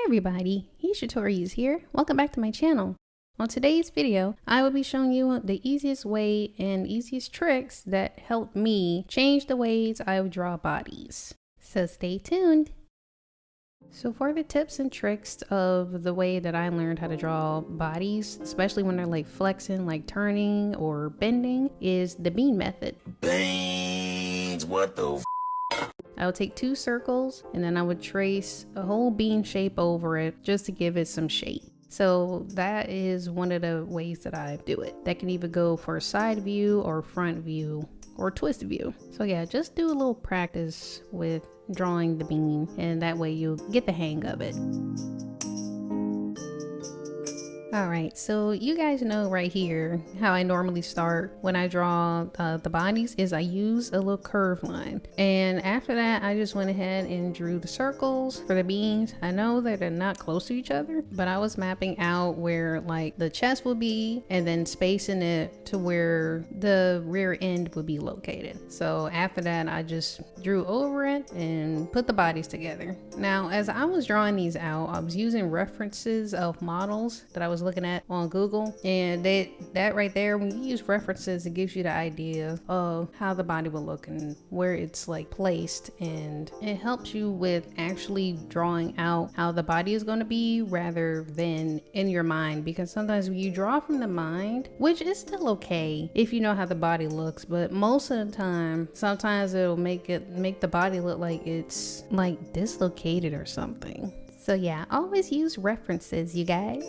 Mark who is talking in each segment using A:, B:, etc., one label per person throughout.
A: everybody, Yushitori here. Welcome back to my channel. On today's video, I will be showing you the easiest way and easiest tricks that help me change the ways I draw bodies. So stay tuned. So for the tips and tricks of the way that I learned how to draw bodies, especially when they're like flexing, like turning or bending, is the bean method.
B: Beans, what the
A: I would take two circles and then I would trace a whole bean shape over it just to give it some shape. So that is one of the ways that I do it. That can either go for a side view or front view or twist view. So yeah, just do a little practice with drawing the bean and that way you'll get the hang of it. Alright, so you guys know right here how I normally start when I draw the bodies is I use a little curve line, and after that I just went ahead and drew the circles for the beans. I know that they're not close to each other, but I was mapping out where like the chest would be and then spacing it to where the rear end would be located. So after that I just drew over it and put the bodies together. Now as I was drawing these out, I was using references of models that I was looking at on Google, and that right there, when you use references, it gives you the idea of how the body will look and where it's like placed, and it helps you with actually drawing out how the body is going to be rather than in your mind, because sometimes when you draw from the mind, which is still okay if you know how the body looks, but most of the time sometimes it'll make the body look like it's like dislocated or something. So yeah, always use references, you guys.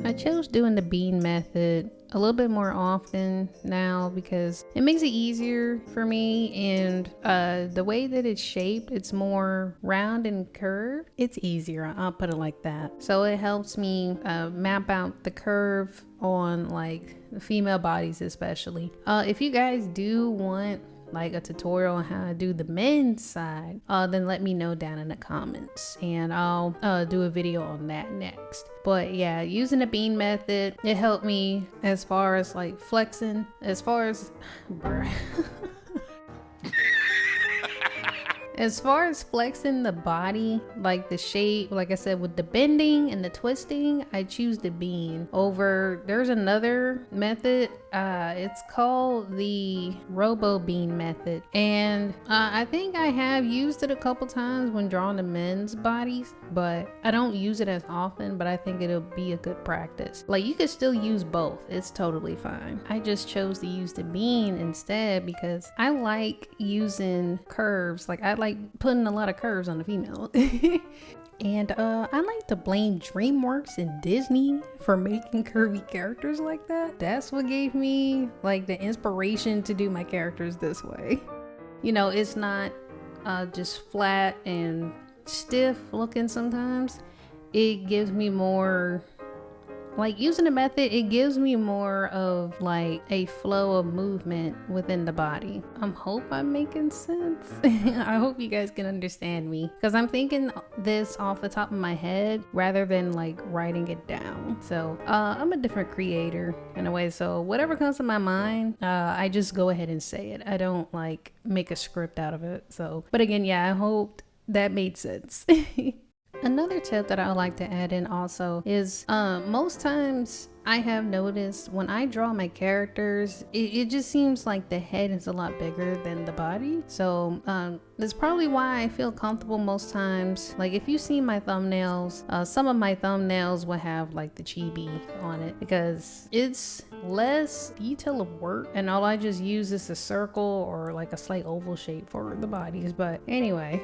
A: I chose doing the bean method a little bit more often now because it makes it easier for me, and the way that it's shaped, it's more round and curved. It's easier, I'll put it like that. So it helps me map out the curve on like the female bodies especially. If you guys do want like a tutorial on how to do the men's side, then let me know down in the comments and I'll do a video on that next. But yeah, using the bean method, it helped me as far as like flexing, as far as as far as flexing the body, like the shape, like I said, with the bending and the twisting, I choose the bean over. There's another method, it's called the robo bean method, and I think I have used it a couple times when drawing the men's bodies, but I don't use it as often. But I think it'll be a good practice. Like you could still use both, it's totally fine. I just chose to use the bean instead because I like using curves. Like I like putting a lot of curves on the female. And I like to blame DreamWorks and Disney for making curvy characters like that. That's what gave me like the inspiration to do my characters this way. You know, it's not just flat and stiff looking sometimes. It gives me more, like using the method, it gives me more of like a flow of movement within the body. I hope I'm making sense. I hope you guys can understand me, because I'm thinking this off the top of my head rather than like writing it down. So I'm a different creator in a way, so whatever comes to my mind, I just go ahead and say it. I don't like make a script out of it. So, but again, yeah, I hope that made sense. Another tip that I would like to add in also is most times I have noticed when I draw my characters, it just seems like the head is a lot bigger than the body. So that's probably why I feel comfortable most times. Like if you see my thumbnails, some of my thumbnails will have like the chibi on it because it's less detail of work, and all I just use is a circle or like a slight oval shape for the bodies. But anyway,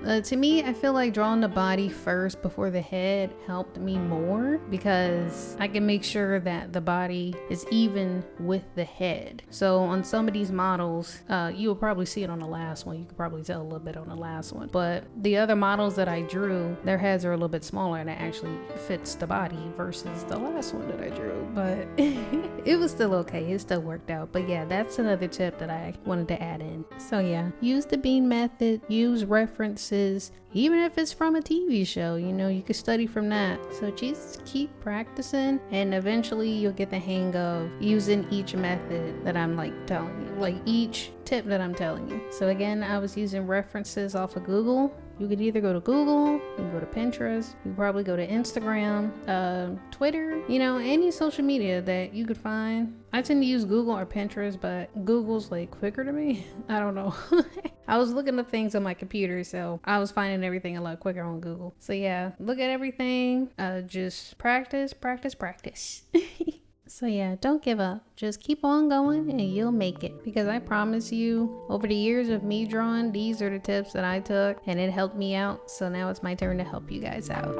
A: to me, I feel like drawing the body first before the head helped me more because I can make sure that the body is even with the head. So on some of these models, you will probably see it on the last one. You could probably tell a little bit on the last one, but the other models that I drew, their heads are a little bit smaller and it actually fits the body versus the last one that I drew. But it was still okay, it still worked out. But yeah, that's another tip that I wanted to add in. So yeah, use the bean method, use references, even if it's from a TV show, you know, you could study from that. So just keep practicing, and eventually you'll get the hang of using each method that I'm like telling you, like each tip that I'm telling you. So again, I was using references off of Google. You could either go to Google, you can go to Pinterest, you can probably go to Instagram, Twitter, you know, any social media that you could find. I tend to use Google or Pinterest, but Google's like quicker to me. I don't know. I was looking up things on my computer, so I was finding everything a lot quicker on Google. So yeah, look at everything, just practice. So yeah, don't give up. Just keep on going and you'll make it. Because I promise you, over the years of me drawing, these are the tips that I took and it helped me out. So now it's my turn to help you guys out.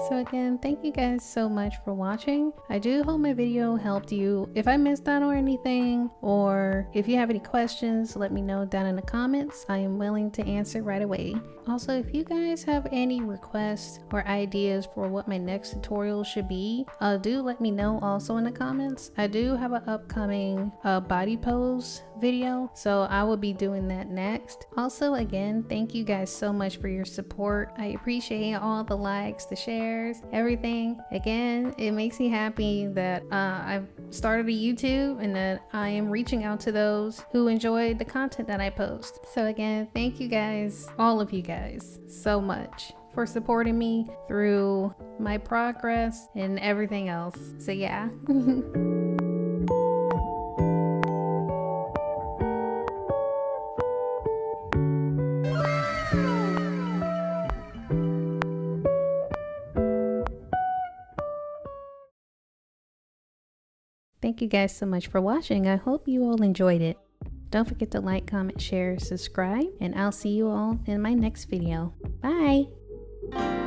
A: So again, thank you guys so much for watching. I do hope my video helped you. If I missed out on anything, or if you have any questions, let me know down in the comments. I am willing to answer right away. Also, if you guys have any requests or ideas for what my next tutorial should be, do let me know also in the comments. I do have an upcoming body pose video, so I will be doing that next. Also, again, thank you guys so much for your support. I appreciate all the likes, the shares, everything. Again, it makes me happy that I've started a YouTube and that I am reaching out to those who enjoy the content that I post. So again, thank you guys, all of you guys, so much for supporting me through my progress and everything else. So yeah. Thank you guys so much for watching. I hope you all enjoyed it. Don't forget to like, comment, share, subscribe, and I'll see you all in my next video. Bye!